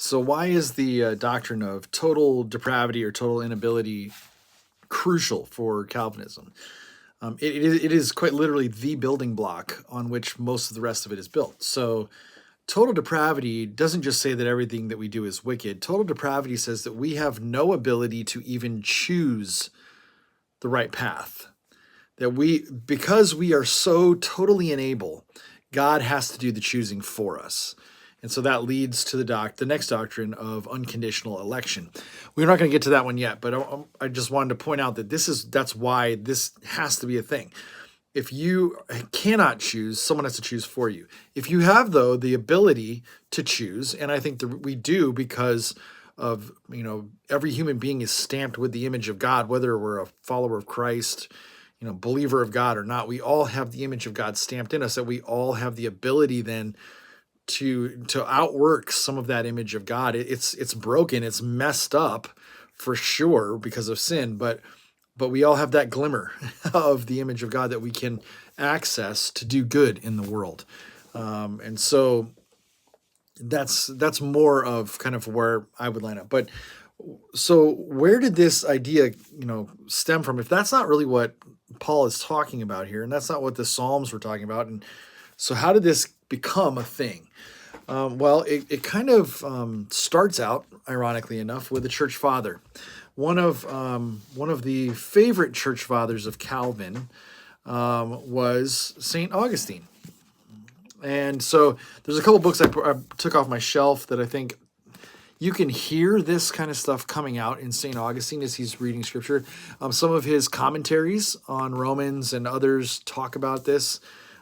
So why is the doctrine of total depravity or total inability crucial for Calvinism? It is quite literally the building block on which most of the rest of it is built. So total depravity doesn't just say that everything that we do is wicked. Total depravity says that we have no ability to even choose the right path. That because we are so totally unable, God has to do the choosing for us. And so that leads to the next doctrine of unconditional election. We're not going to get to that one yet, but I just wanted to point out that that's why this has to be a thing. If you cannot choose, someone has to choose for you. If you have, though, the ability to choose, and I think that we do because of, every human being is stamped with the image of God, whether we're a follower of Christ, believer of God or not, we all have the image of God stamped in us, that we all have the ability then to outwork some of that image of God. It's broken, it's messed up for sure because of sin, but we all have that glimmer of the image of God that we can access to do good in the world. And so that's more of kind of where I would line up. But so where did this idea, stem from? If that's not really what Paul is talking about here, and that's not what the Psalms were talking about, and so how did this become a thing? Well, it kind of starts out, ironically enough, with a church father. One of the favorite church fathers of Calvin was St. Augustine. And so there's a couple books I took off my shelf that I think you can hear this kind of stuff coming out in St. Augustine as he's reading scripture. Some of his commentaries on Romans and others talk about this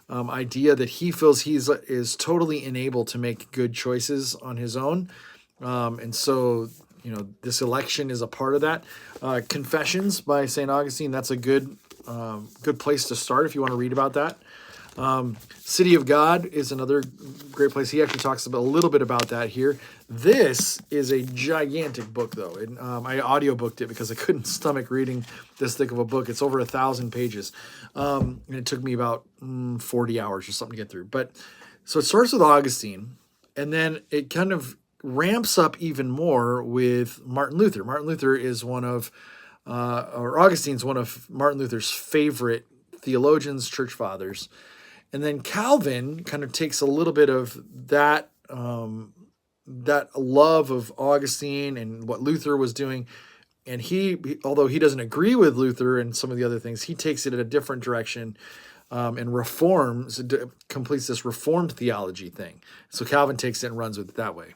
idea that he feels is totally unable to make good choices on his own. And so, this election is a part of that. Confessions by St. Augustine, that's a good place to start if you want to read about that. City of God is another great place. He actually talks a little bit about that here. This is a gigantic book, though. And, I audiobooked it because I couldn't stomach reading this thick of a book. It's over 1,000 pages. And it took me about 40 hours or something to get through. But so it starts with Augustine, and then it kind of ramps up even more with Martin Luther. Martin Luther is Augustine's one of Martin Luther's favorite theologians, church fathers. And then Calvin kind of takes a little bit of that love of Augustine and what Luther was doing, and although he doesn't agree with Luther and some of the other things, he takes it in a different direction and completes this Reformed theology thing. So Calvin takes it and runs with it that way.